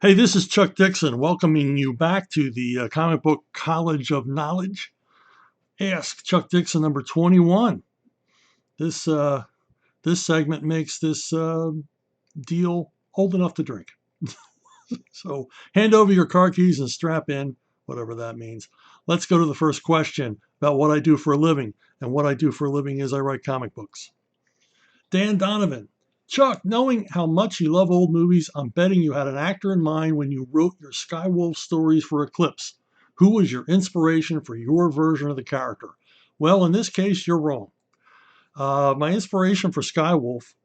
Hey, this is Chuck Dixon welcoming you back to the Comic Book College of Knowledge. Ask Chuck Dixon number 21. This this segment makes this deal old enough to drink. So hand over your car keys and strap in, whatever that means. Let's go to the first question about what I do for a living. And what I do for a living is I write comic books. Dan Donovan. Chuck, knowing how much you love old movies, I'm betting you had an actor in mind when you wrote your Skywolf stories for Eclipse. Who was your inspiration for your version of the character? Well, in this case, you're wrong. My inspiration for Skywolf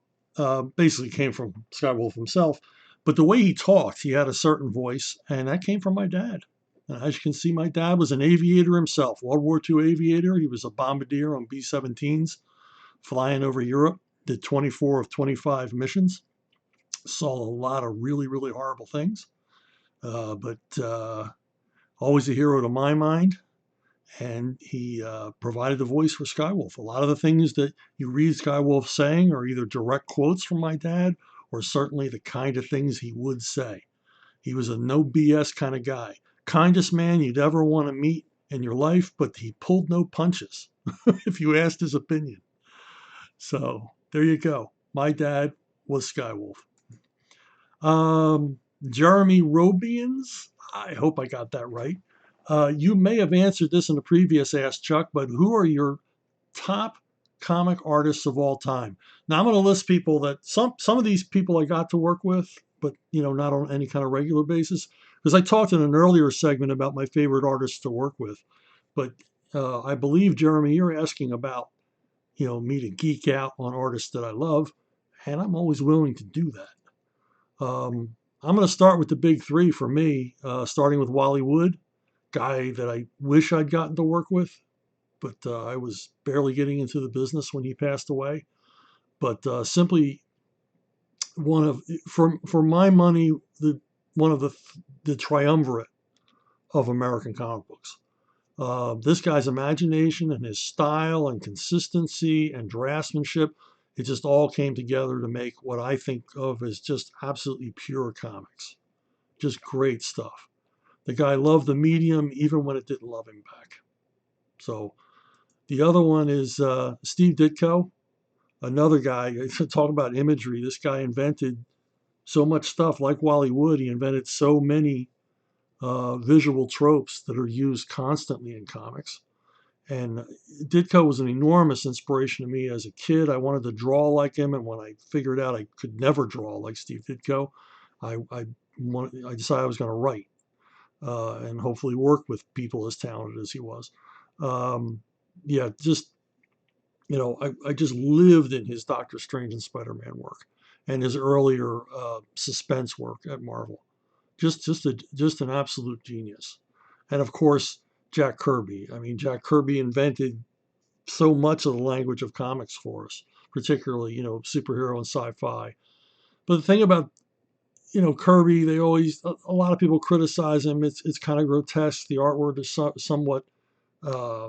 basically came from Skywolf himself, but the way he talked, he had a certain voice, and that came from my dad. And as you can see, my dad was an aviator himself, World War II aviator. He was a bombardier on B 17s flying over Europe, did 24 of 25 missions, saw a lot of really, really horrible things, but always a hero to my mind. And he provided the voice for Skywolf. A lot of the things that you read Skywolf saying are either direct quotes from my dad or certainly the kind of things he would say. He was a no BS kind of guy. Kindest man you'd ever want to meet in your life, but he pulled no punches if you asked his opinion. So there you go. My dad was Skywolf. Jeremy Robians, I hope I got that right. You may have answered this in the previous Ask Chuck, but who are your top comic artists of all time? Now I'm going to list people that some of these people I got to work with, but not on any kind of regular basis, because I talked in an earlier segment about my favorite artists to work with. But I believe, Jeremy, you're asking about me to geek out on artists that I love, and I'm always willing to do that. I'm going to start with the big three for me, starting with Wally Wood, guy that I wish I'd gotten to work with, but I was barely getting into the business when he passed away. But simply one of, for my money, one of the triumvirate of American comic books. This guy's imagination and his style and consistency and draftsmanship, it just all came together to make what I think of as just absolutely pure comics. Just great stuff. The guy loved the medium even when it didn't love him back. So the other one is Steve Ditko, another guy. Talk about imagery. This guy invented so much stuff. Like Wally Wood, he invented so many visual tropes that are used constantly in comics. And Ditko was an enormous inspiration to me as a kid. I wanted to draw like him, and when I figured out I could never draw like Steve Ditko, I decided I was going to write and hopefully work with people as talented as he was. Yeah, just I just lived in his Doctor Strange and Spider-Man work, and his earlier suspense work at Marvel. Just an absolute genius. And of course, Jack Kirby. I mean, Jack Kirby invented so much of the language of comics for us, particularly, superhero and sci-fi. But the thing about, Kirby, they always, a lot of people criticize him. It's kind of grotesque. The artwork is somewhat uh,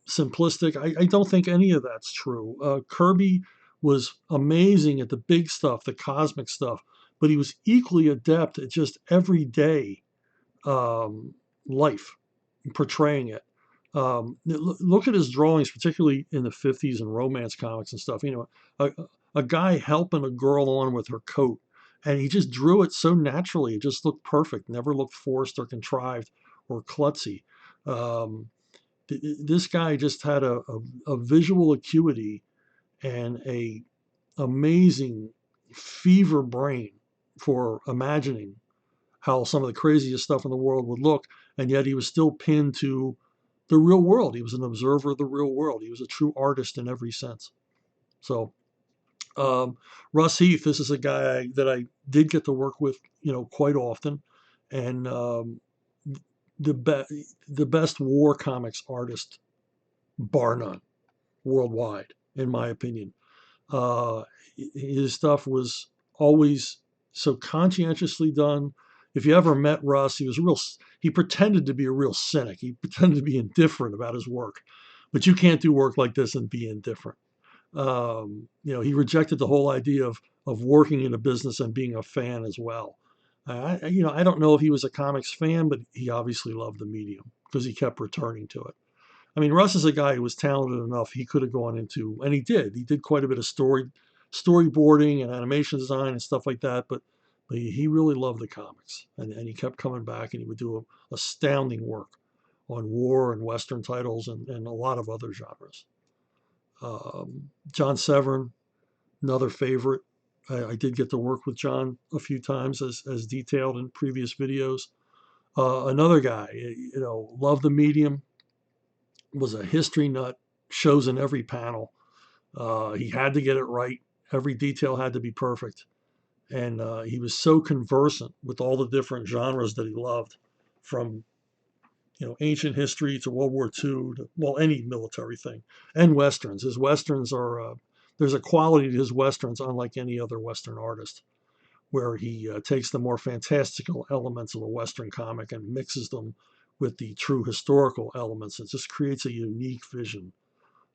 simplistic. I don't think any of that's true. Kirby was amazing at the big stuff, the cosmic stuff, but he was equally adept at just everyday um, life, portraying it. Look at his drawings, particularly in the 50s and romance comics and stuff. A guy helping a girl on with her coat, and he just drew it so naturally. It just looked perfect, never looked forced or contrived or klutzy. Um, this guy just had a visual acuity and a amazing fever brain for imagining how some of the craziest stuff in the world would look, and yet he was still pinned to the real world. He was an observer of the real world. He was a true artist in every sense. So Russ Heath, this is a guy that I did get to work with, quite often, and the best war comics artist, bar none, worldwide, in my opinion. Uh, his stuff was always so conscientiously done. If you ever met Russ, he pretended to be a real cynic. He pretended to be indifferent about his work, but you can't do work like this and be indifferent. He rejected the whole idea of working in a business and being a fan as well. I don't know if he was a comics fan, but he obviously loved the medium because he kept returning to it. I mean, Russ is a guy who was talented enough. He could have gone into, and he did. He did quite a bit of storyboarding and animation design and stuff like that. But he really loved the comics, and he kept coming back, and he would do astounding work on war and Western titles and a lot of other genres. John Severn, another favorite. I did get to work with John a few times as detailed in previous videos. Another guy, loved the medium, was a history nut, shows in every panel. He had to get it right. Every detail had to be perfect. And he was so conversant with all the different genres that he loved, from ancient history to World War II to, well, any military thing, and westerns. His westerns are there's a quality to his westerns unlike any other western artist, where he takes the more fantastical elements of a western comic and mixes them with the true historical elements. It just creates a unique vision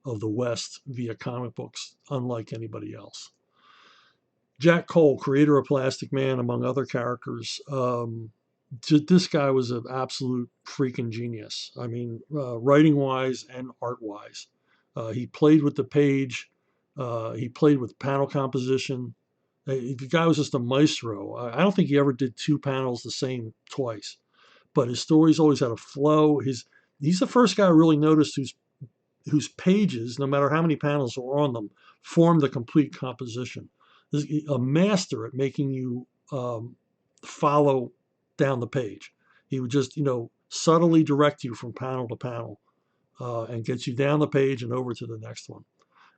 of the West via comic books, unlike anybody else. Jack Cole, creator of Plastic Man, among other characters. This guy was an absolute freaking genius. I mean, writing wise and art wise. He played with the page, he played with panel composition. The guy was just a maestro. I don't think he ever did two panels the same twice, but his stories always had a flow. He's the first guy I really noticed whose pages, no matter how many panels are on them, form the complete composition. He's a master at making you follow down the page. He would just, subtly direct you from panel to panel and get you down the page and over to the next one.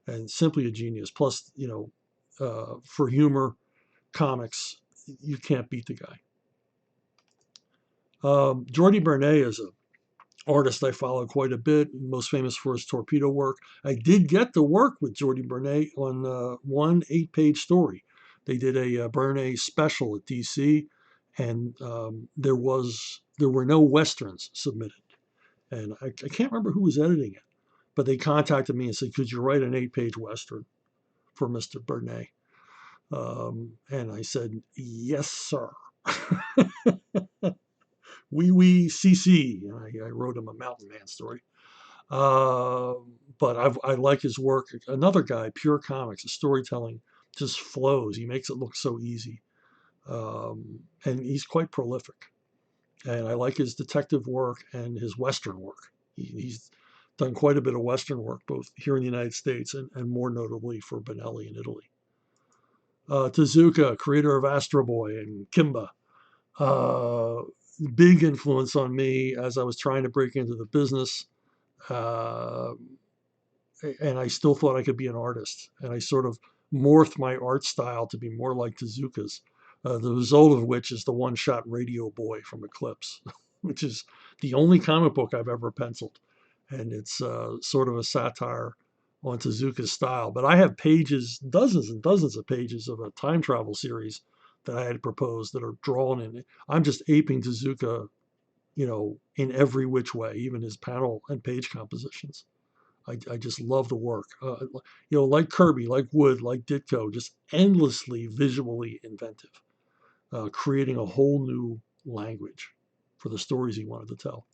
And simply a genius. Plus, for humor, comics, you can't beat the guy. Jordi Bernay is a artist I follow quite a bit, most famous for his torpedo work. I did get to work with Jordi Bernay on one 8-page story. They did a Bernay special at DC, and there were no westerns submitted. And I can't remember who was editing it, but they contacted me and said, "Could you write an 8-page western for Mr. Bernay?" And I said, "Yes, sir." Oui, CC. I wrote him a Mountain Man story. Uh, but I like his work. Another guy, Pure Comics, his storytelling just flows. He makes it look so easy. And he's quite prolific. And I like his detective work and his Western work. He's done quite a bit of Western work, both here in the United States and more notably for Benelli in Italy. Tezuka, creator of Astro Boy and Kimba. Uh, Big influence on me as I was trying to break into the business. Uh, and I still thought I could be an artist. And I sort of morphed my art style to be more like Tezuka's. The result of which is the one-shot Radio Boy from Eclipse, which is the only comic book I've ever penciled, and it's sort of a satire on Tezuka's style. But I have pages, dozens and dozens of pages of a time travel series that I had proposed that are drawn in. I'm just aping Tezuka, in every which way, even his panel and page compositions. I just love the work. Like Kirby, like Wood, like Ditko, just endlessly visually inventive, creating a whole new language for the stories he wanted to tell.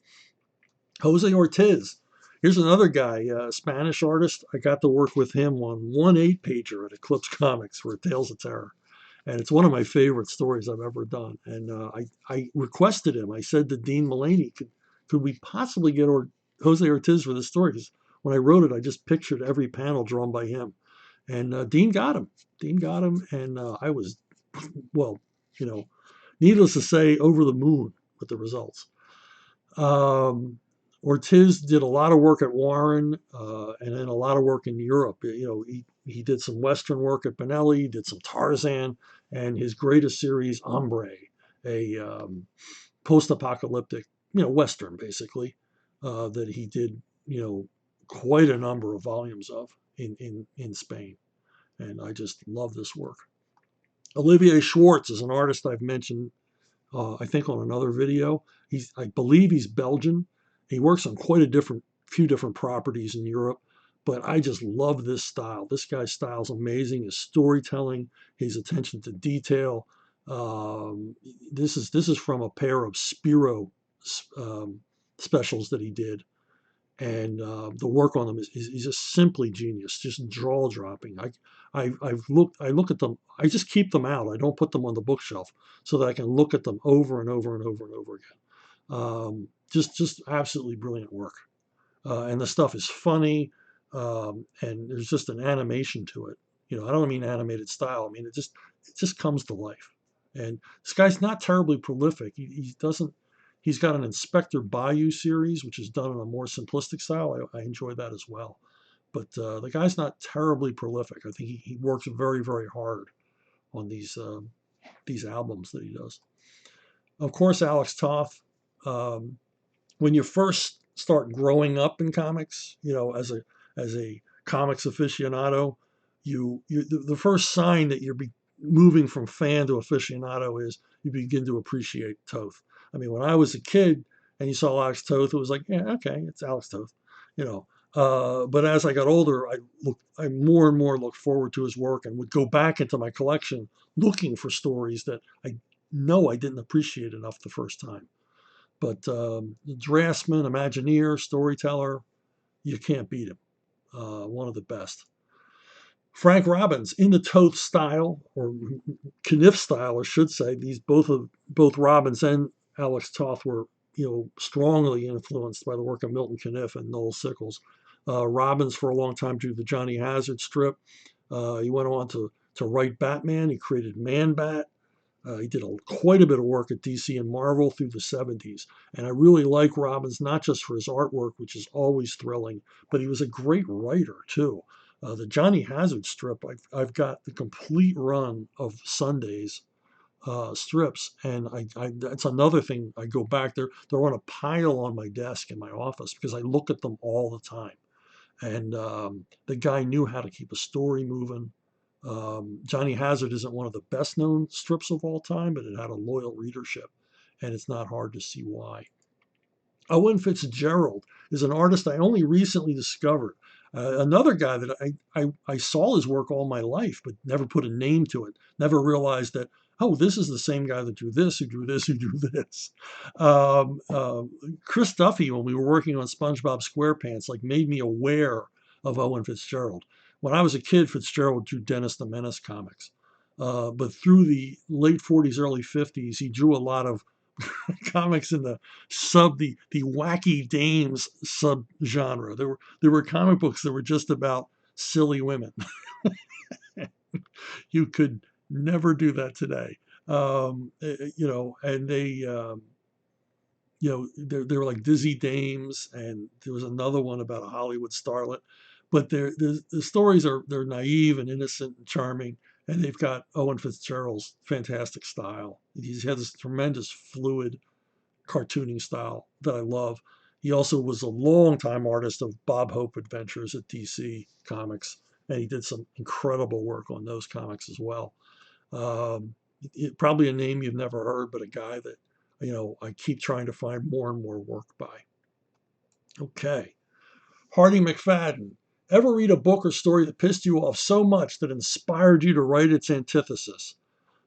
Jose Ortiz, here's another guy, a Spanish artist. I got to work with him on one 8-pager at Eclipse Comics for Tales of Terror. And it's one of my favorite stories I've ever done. And I requested him. I said to Dean Mullaney, could we possibly get Jose Ortiz for this story? Because when I wrote it, I just pictured every panel drawn by him. And Dean got him. And I was, well, needless to say, over the moon with the results. Ortiz did a lot of work at Warren and then a lot of work in Europe. He did some Western work at Benelli, did some Tarzan, and his greatest series, Hombre, a post-apocalyptic, Western, basically, that he did, quite a number of volumes of in Spain. And I just love this work. Olivier Schwartz is an artist I've mentioned, I think, on another video. I believe he's Belgian. He works on quite a few different properties in Europe, but I just love this style. This guy's style is amazing. His storytelling, his attention to detail, Um, this is from a pair of Spiro um, specials that he did, and the work on them is just simply genius, just jaw dropping. I look at them. I just keep them out. I don't put them on the bookshelf so that I can look at them over and over and over and over again. Just absolutely brilliant work, and the stuff is funny, and there's just an animation to it. I don't mean animated style. I mean it just comes to life. And this guy's not terribly prolific. He doesn't. He's got an Inspector Bayou series, which is done in a more simplistic style. I enjoy that as well. But the guy's not terribly prolific. I think he works very, very hard on these albums that he does. Of course, Alex Toth. Um, when you first start growing up in comics, as a comics aficionado, the first sign that you're moving from fan to aficionado is you begin to appreciate Toth. I mean, when I was a kid and you saw Alex Toth, it was like, yeah, okay, it's Alex Toth, you know. But as I got older, I more and more looked forward to his work and would go back into my collection looking for stories that I know I didn't appreciate enough the first time. But draftsman, Imagineer, storyteller, you can't beat him. One of the best. Frank Robbins in the Toth style, or Kniff style, I should say. Both Robbins and Alex Toth were strongly influenced by the work of Milton Caniff and Noel Sickles. Robbins for a long time drew the Johnny Hazard strip. He went on to write Batman. He created Man Bat. He did quite a bit of work at DC and Marvel through the 70s. And I really like Robbins, not just for his artwork, which is always thrilling, but he was a great writer, too. The Johnny Hazard strip, I've got the complete run of Sundays strips, and that's another thing. I go back there; they're on a pile on my desk in my office because I look at them all the time. And the guy knew how to keep a story moving. Johnny Hazard isn't one of the best known strips of all time, but it had a loyal readership, and it's not hard to see why. Owen Fitzgerald is an artist I only recently discovered. Another guy that I saw his work all my life, but never put a name to it. Never realized that, oh, this is the same guy that drew this, who drew this, who drew this. Um, uh, Chris Duffy, when we were working on SpongeBob SquarePants, like made me aware of Owen Fitzgerald. When I was a kid, Fitzgerald drew Dennis the Menace comics. But through the late 40s, early 50s, he drew a lot of comics in the wacky dames subgenre. There were comic books that were just about silly women. You could never do that today. And they were like Dizzy Dames, and there was another one about a Hollywood starlet. But the stories they're naive and innocent and charming, and they've got Owen Fitzgerald's fantastic style. He has this tremendous fluid cartooning style that I love. He also was a longtime artist of Bob Hope Adventures at DC Comics, and he did some incredible work on those comics as well. Um, Probably a name you've never heard, but a guy that I keep trying to find more and more work by. Okay, Hardy McFadden. Ever read a book or story that pissed you off so much that inspired you to write its antithesis?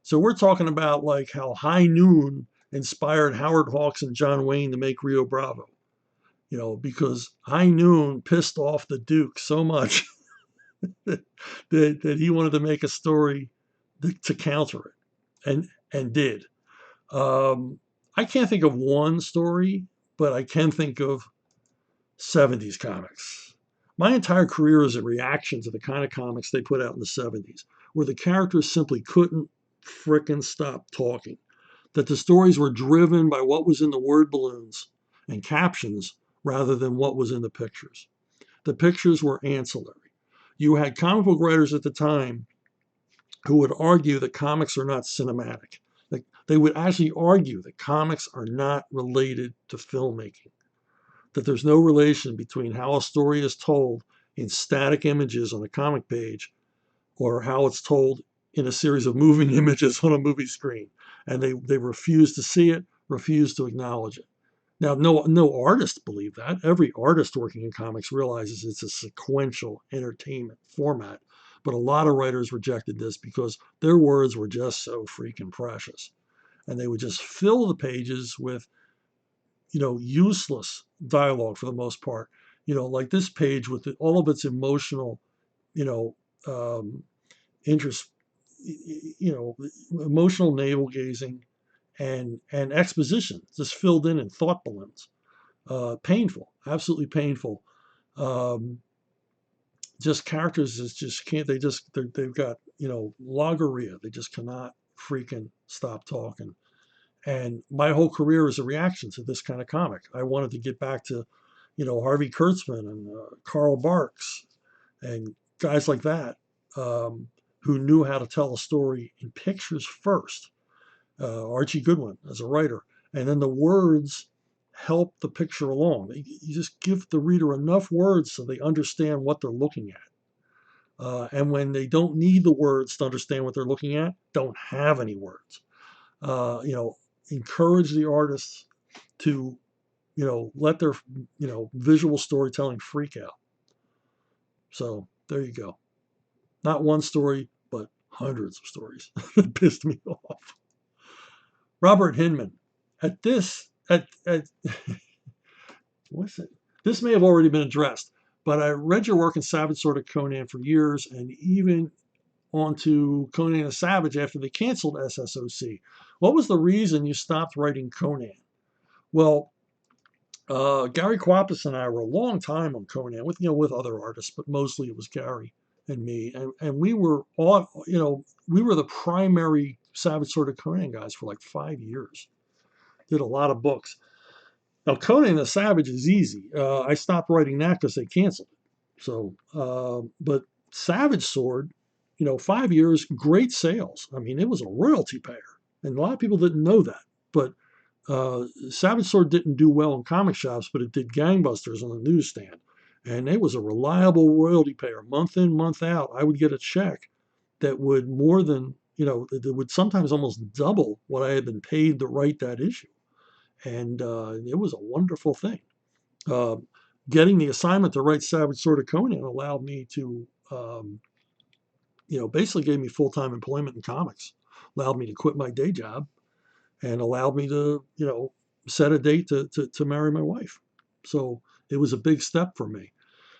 So we're talking about like how High Noon inspired Howard Hawks and John Wayne to make Rio Bravo. Because High Noon pissed off the Duke so much that he wanted to make a story to counter it, and did. I can't think of one story, but I can think of 70s comics. My entire career is a reaction to the kind of comics they put out in the 70s, where the characters simply couldn't frickin' stop talking, that the stories were driven by what was in the word balloons and captions rather than what was in the pictures. The pictures were ancillary. You had comic book writers at the time who would argue that comics are not cinematic. They would actually argue that comics are not related to filmmaking, that there's no relation between how a story is told in static images on a comic page or how it's told in a series of moving images on a movie screen. And they refuse to see it, refuse to acknowledge it. Now, no artist believed that. Every artist working in comics realizes it's a sequential entertainment format. But a lot of writers rejected this because their words were just so freaking precious. And they would just fill the pages with, useless dialogue for the most part. Like this page with all of its emotional, you know, um, interest, emotional navel gazing and exposition just filled in thought balloons. Painful, absolutely painful. Um, just characters is just can't they've got logorrhea. They just cannot freaking stop talking. And my whole career is a reaction to this kind of comic. I wanted to get back to Harvey Kurtzman and Karl Barks and guys like that, who knew how to tell a story in pictures first. Archie Goodwin as a writer, and then the words help the picture along. You just give the reader enough words so they understand what they're looking at. And when they don't need the words to understand what they're looking at, don't have any words. Encourage the artists to, let their, visual storytelling freak out. So there you go. Not one story, but hundreds of stories that pissed me off. Robert Hinman. At what's it? This may have already been addressed, but I read your work in Savage Sword of Conan for years, and even onto Conan the Savage after they canceled SSOC. What was the reason you stopped writing Conan? Well, Gary Quapis and I were a long time on Conan with other artists, but mostly it was Gary and me, and we were all we were the primary Savage Sword of Conan guys for like 5 years. Did a lot of books. Now, Conan the Savage is easy. I stopped writing that because they canceled it. So, but Savage Sword, 5 years, great sales. I mean, it was a royalty payer, and a lot of people didn't know that. But Savage Sword didn't do well in comic shops, but it did gangbusters on the newsstand, and it was a reliable royalty payer. Month in, month out, I would get a check that would more than that would sometimes almost double what I had been paid to write that issue. And it was a wonderful thing. Uh, Getting the assignment to write Savage Sword of Conan allowed me to, basically gave me full-time employment in comics, allowed me to quit my day job, and allowed me to, set a date to marry my wife. So it was a big step for me.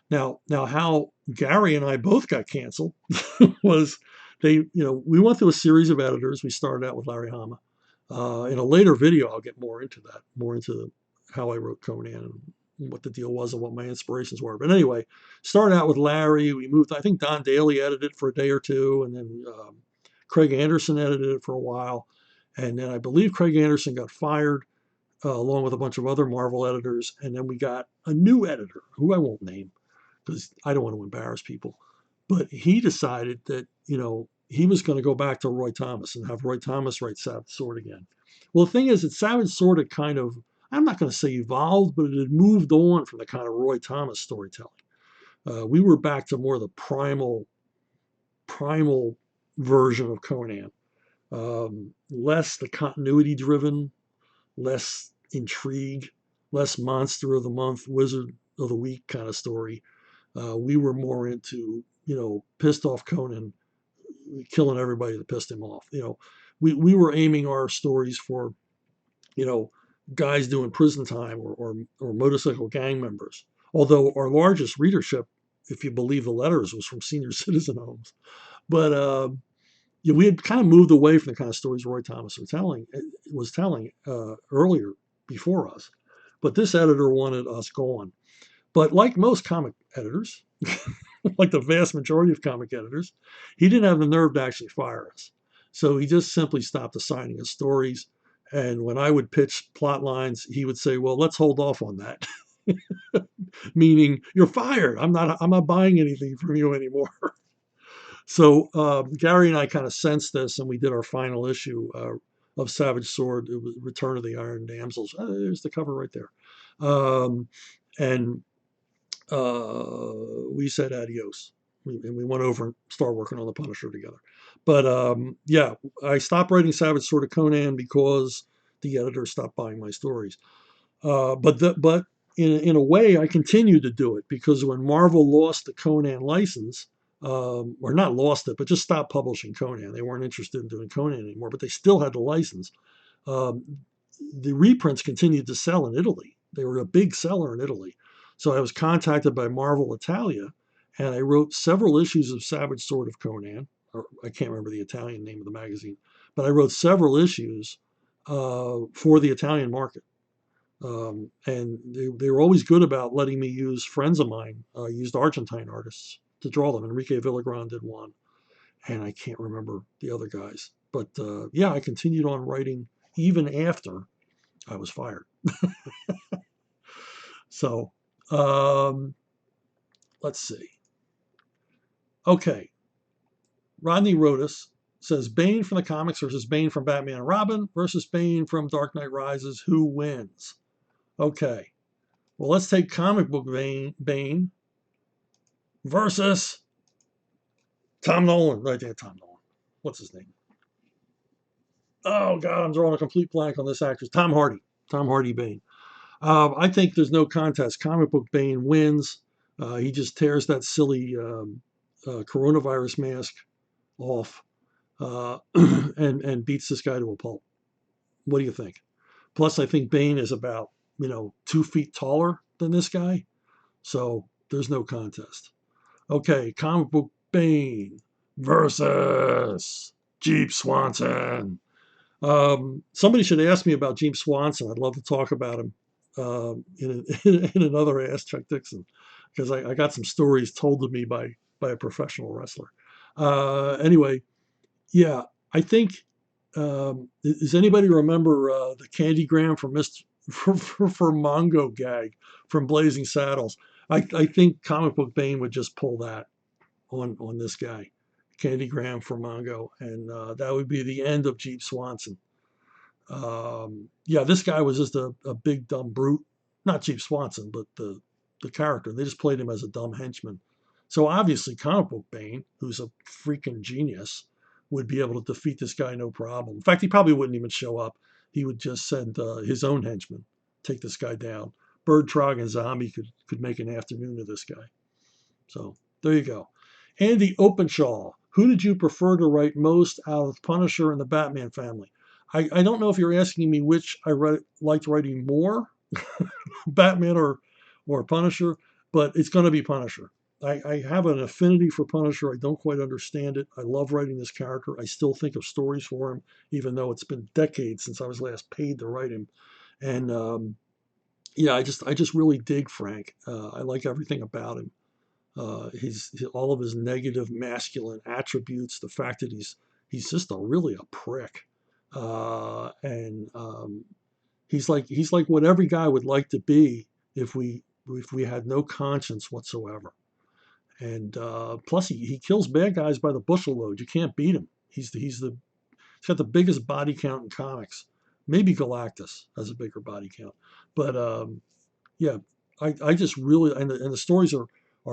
Now, how Gary and I both got canceled was we went through a series of editors. We started out with Larry Hama. In a later video, I'll get more into that, more into how I wrote Conan and what the deal was and what my inspirations were. But anyway, started out with Larry. We moved, I think Don Daly edited it for a day or two, and then Craig Anderson edited it for a while. And then I believe Craig Anderson got fired along with a bunch of other Marvel editors. And then we got a new editor who I won't name because I don't want to embarrass people. But he decided that, he was going to go back to Roy Thomas and have Roy Thomas write Savage Sword again. Well, the thing is that Savage Sword had kind of, I'm not going to say evolved, but it had moved on from the kind of Roy Thomas storytelling. We were back to more the primal version of Conan. Less the continuity driven, less intrigue, less monster of the month, wizard of the week kind of story. We were more into, pissed off Conan killing everybody that pissed him off. We were aiming our stories for, guys doing prison time or motorcycle gang members. Although our largest readership, if you believe the letters, was from senior citizen homes. But we had kind of moved away from the kind of stories Roy Thomas was telling earlier before us. But this editor wanted us gone. But like most comic editors, like the vast majority of comic editors, he didn't have the nerve to actually fire us. So he just simply stopped assigning us stories. And when I would pitch plot lines, he would say, "Well, let's hold off on that." Meaning, you're fired. I'm not buying anything from you anymore. So Gary and I kind of sensed this, and we did our final issue of Savage Sword. It was Return of the Iron Damsels. There's the cover right there. And we said adios. And we went over and started working on the Punisher together. But yeah, I stopped writing Savage Sword of Conan because the editor stopped buying my stories. But in a way, I continued to do it because when Marvel lost the Conan license, or not lost it, but just stopped publishing Conan. They weren't interested in doing Conan anymore, but they still had the license. Um, the reprints continued to sell in Italy. They were a big seller in Italy. So I was contacted by Marvel Italia, and I wrote several issues of Savage Sword of Conan. Or I can't remember the Italian name of the magazine, but I wrote several issues for the Italian market. And they were always good about letting me use friends of mine, used Argentine artists to draw them. Enrique Villagran did one, and I can't remember the other guys. But yeah, I continued on writing even after I was fired. So um, let's see. Okay, Rodney Rodas says Bane from the comics versus Bane from Batman and Robin versus Bane from Dark Knight Rises. Who wins? Okay, well, let's take comic book Bane versus Tom Nolan. Right there, Tom Nolan. What's his name? Oh, God, I'm drawing a complete blank on this actor. Tom Hardy. Tom Hardy Bane. I think there's no contest. Comic book Bane wins. He just tears that silly coronavirus mask off and beats this guy to a pulp. What do you think? Plus, I think Bane is about 2 feet taller than this guy, so there's no contest. Okay, comic book Bane versus Jeep Swanson. Somebody should ask me about Jeep Swanson. I'd love to talk about him in another Ask Chuck Dixon, because I got some stories told to me by a professional wrestler. Anyway, yeah, I think. Does anybody remember the Candygram from Mr. for Mongo gag from Blazing Saddles? I think comic book Bane would just pull that on this guy, Candygram for Mongo, and that would be the end of Jeep Swanson. Yeah, this guy was just a big dumb brute. Not Chief Swanson, but the character. They just played him as a dumb henchman. So obviously, comic book Bane, who's a freaking genius, would be able to defeat this guy no problem. In fact, he probably wouldn't even show up. He would just send his own henchmen take this guy down. Bird Trog and Zombie could make an afternoon of this guy. So there you go. Andy Openshaw, who did you prefer to write most out of Punisher and the Batman family? I don't know if you're asking me which liked writing more, Batman or Punisher, but it's going to be Punisher. I have an affinity for Punisher. I don't quite understand it. I love writing this character. I still think of stories for him, even though it's been decades since I was last paid to write him. And yeah, I just really dig Frank. I like everything about him. All of his negative masculine attributes, the fact that he's just really a prick, and he's like what every guy would like to be if we had no conscience whatsoever. And plus, he kills bad guys by the bushel load. You can't beat him. He's got the biggest body count in comics. Maybe Galactus has a bigger body count, but yeah, I just really and the stories are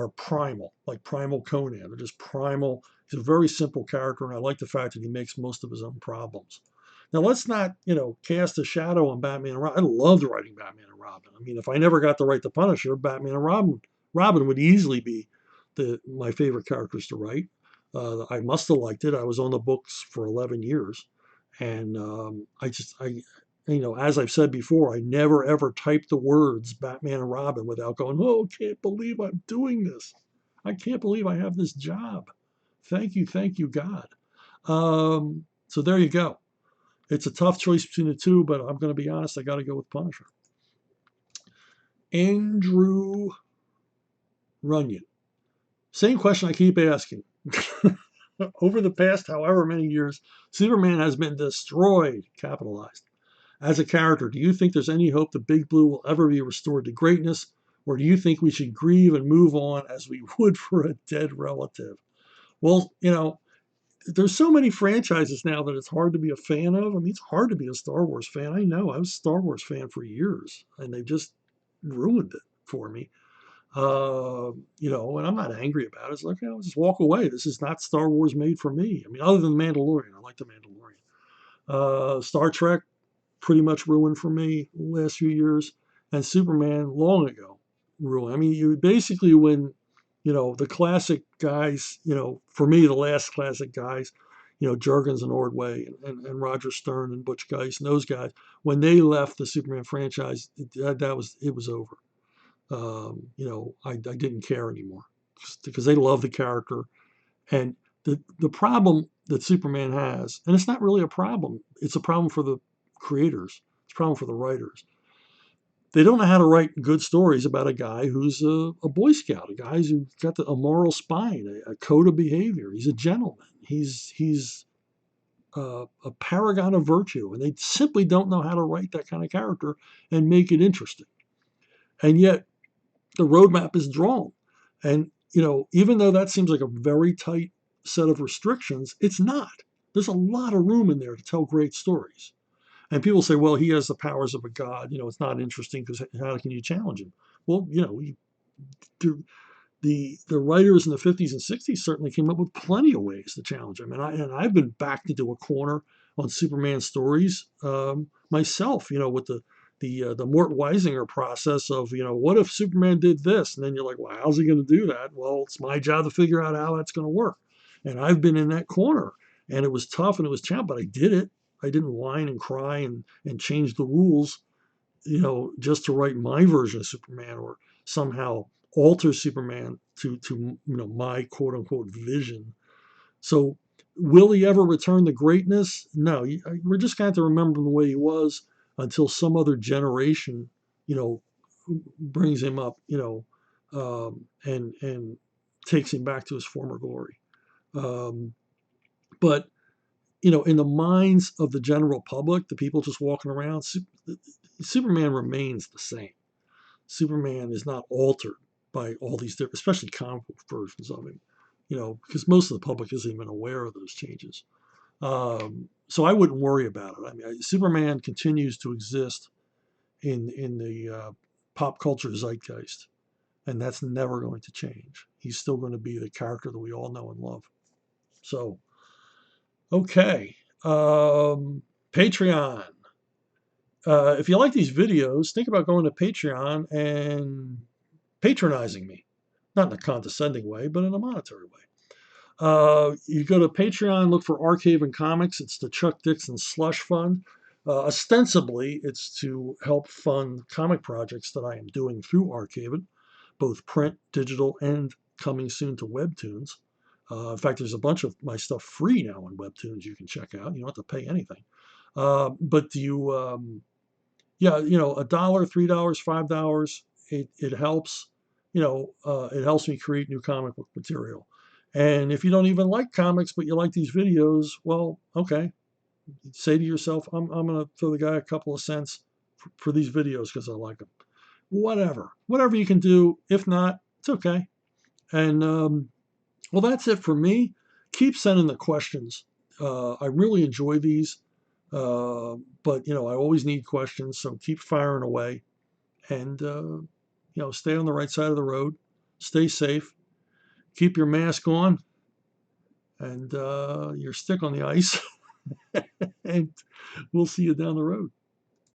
primal, like primal Conan. They're just primal. He's a very simple character, and I like the fact that he makes most of his own problems. Now let's not, cast a shadow on Batman and Robin. I loved writing Batman and Robin. I mean, if I never got to write the Punisher, Batman and Robin would easily be my favorite characters to write. I must have liked it. I was on the books for 11 years, and as I've said before, I never ever typed the words Batman and Robin without going, oh, can't believe I'm doing this. I can't believe I have this job. Thank you, God. So there you go. It's a tough choice between the two, but I'm going to be honest, I got to go with Punisher. Andrew Runyon. Same question I keep asking. Over the past however many years, Superman has been destroyed, capitalized. As a character, do you think there's any hope that Big Blue will ever be restored to greatness? Or do you think we should grieve and move on as we would for a dead relative? Well, there's so many franchises now that it's hard to be a fan of. I mean, it's hard to be a Star Wars fan. I know. I was a Star Wars fan for years, and they just ruined it for me. And I'm not angry about it. It's like, just walk away. This is not Star Wars made for me. I mean, other than Mandalorian, I like the Mandalorian. Star Trek, pretty much ruined for me the last few years, and Superman long ago ruined. I mean, you basically when The classic guys, for me, the last classic guys, Jurgens and Ordway and Roger Stern and Butch Guice and those guys, when they left the Superman franchise, it was over. I didn't care anymore because they love the character. And the problem that Superman has, and it's not really a problem, it's a problem for the creators, it's a problem for the writers. They don't know how to write good stories about a guy who's a Boy Scout, a guy who's got a moral spine, a code of behavior. He's a gentleman. He's a paragon of virtue, and they simply don't know how to write that kind of character and make it interesting. And yet, the roadmap is drawn. And even though that seems like a very tight set of restrictions, it's not. There's a lot of room in there to tell great stories. And people say, well, he has the powers of a god. It's not interesting because how can you challenge him? Well, the writers in the 50s and 60s certainly came up with plenty of ways to challenge him. And I've been backed into a corner on Superman stories myself, with the Mort Weisinger process of, what if Superman did this? And then you're like, well, how's he going to do that? Well, it's my job to figure out how that's going to work. And I've been in that corner, and it was tough and it was challenging, but I did it. I didn't whine and cry and change the rules, just to write my version of Superman or somehow alter Superman to my quote unquote vision. So will he ever return to greatness? No, we're just going to have to remember the way he was until some other generation, brings him up, and takes him back to his former glory. But in the minds of the general public, the people just walking around, Superman remains the same. Superman is not altered by all these different, especially comic book versions of him, because most of the public isn't even aware of those changes. So I wouldn't worry about it. I mean, Superman continues to exist in the pop culture zeitgeist, and that's never going to change. He's still going to be the character that we all know and love. So, okay, Patreon. If you like these videos, think about going to Patreon and patronizing me, not in a condescending way, but in a monetary way. You go to Patreon, look for Arcade and Comics. It's the Chuck Dixon Slush Fund. Ostensibly, it's to help fund comic projects that I am doing through Arcade, both print, digital, and coming soon to Webtoons. In fact, there's a bunch of my stuff free now on Webtoons you can check out. You don't have to pay anything. But yeah, $1, $3, $5, it helps. It helps me create new comic book material. And if you don't even like comics, but you like these videos, well, okay. Say to yourself, I'm going to throw the guy a couple of cents for these videos because I like them. Whatever you can do. If not, it's okay. And well, that's it for me. Keep sending the questions. I really enjoy these, but I always need questions, so keep firing away, and stay on the right side of the road, stay safe, keep your mask on, and your stick on the ice, and we'll see you down the road.